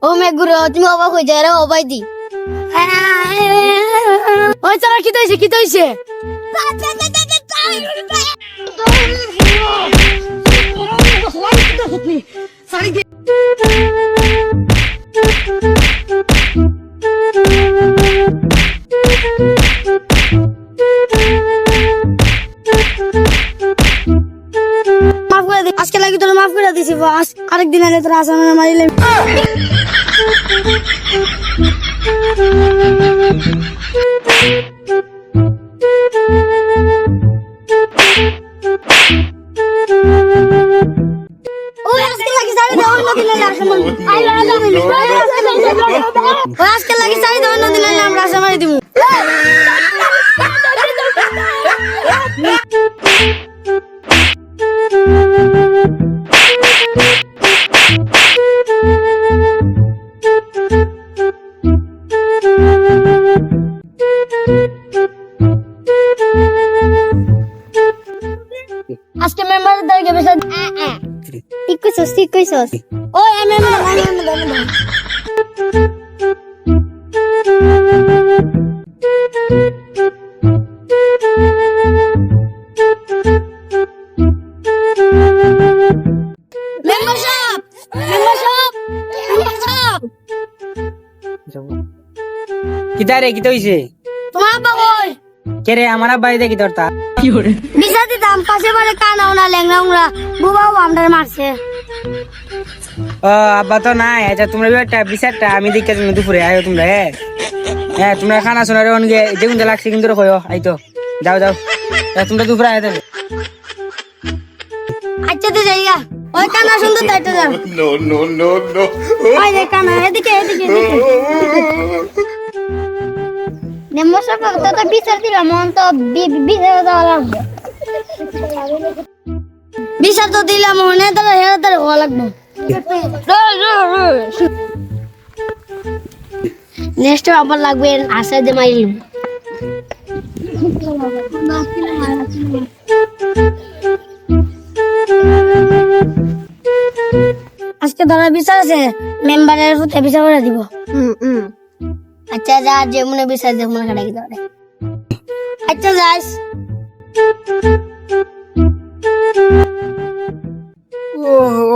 ও মেঘুরো তুমি অবাক হয়ে যায় রে অবাই দি ওই চলো কি হইছে কি হইছে আজকে লাগি তোর মাফ করে দিছি বস আরেকদিন আগে তোর আসামে মারিলে ওই আজকে লাগি সারি দাও নদিন আসামে আই লাগা ওই আজকে লাগি সারি দাও নদিন আমরা আসামে দিমু আজকে মেম্বারের দাঁড়িয়ে বেসা ঠিক কইছস ওই আমি কিতারে কি হইছে তোমার বাবুই কে রে আমার বাড়িতে কি তোরতা বিসা দিতাম পাশে বাড়ি কানাও না লেংরা উংরা বুবাও আমদার মারছে ও আব্বা তো নাই এটা তোমরা একটা বিচারটা আমি দেখে তুমি দুপুরে আয়ো তোমরা হ্যাঁ তোমরা খানা শোনার অনগে যেগুন লাগছে কিন্তু কইও আইতো যাও যাও তোমরা দুপুরে আয় দেবে আচ্ছা তো যাইগা ওই কানা সুন্দর তাইতে যাও নো ওই দেখ কানা এদিকে নেমো সব তো বিচার দিলাম মন তো বিচার দেওয়া লাগবে বিচার তো দিলাম মনে তো হেরা তার হওয়া লাগবে নেক্সট আবার লাগবে আশা যে মাইলিম আজকে ধরা বিচার আছে মেম্বারের হতে বিচার করে দিব আচ্ছা যা যে মনে বিচার যে মনে কাটাই দিতে পারে আচ্ছা যাস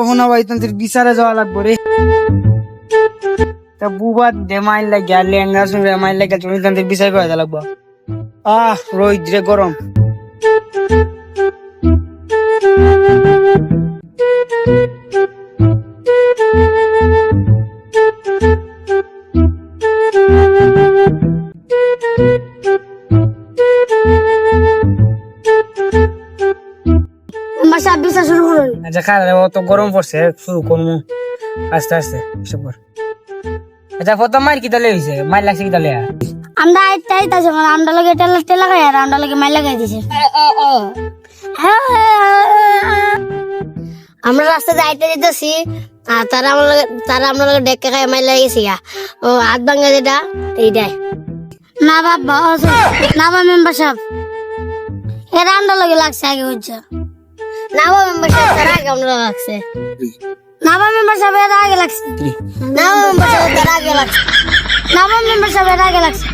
ও না ভাই তোর বিচারে যাওয়া লাগবে রে তা বুবা দেমাইল লাগে আর লেঙ্গা শুনে মাইল লাগে তুমি তোর বিচার করে লাগবে রোদ রে গরম বিচার শুরু করুন আচ্ছা খারাপ তো গরম পড়ছে শুরু করবো আস্তে আস্তে আচ্ছা প্রথম মাইল কি তালে হয়েছে মাইল লাগছে কি তালে আমরা আইতাই তাছে মানে আমরা লগে টেলা খাই আর আমরা লগে মাইল লাগাই দিছে আমরা রাস্তা যাইতে যেতেছি আর তারা আমরা লগে ডেকে খাই মাইল লাগিয়েছি ও হাত ভাঙা যেটা এইটাই না বাবা না বা মেম্বার সাহেব এরা আমরা লগে লাগছে আগে হচ্ছে না বা মেম্বার সাহেব তার আগে আমরা লাগছে না বা মেম্বার সাহেব এর আগে লাগছে না বা মেম্বার সাহেব তার আগে লাগছে না বা মেম্বার সাহেব এর আগে লাগছে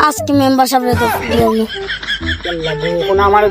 আজকে মেম্বার সাহেব তো আমার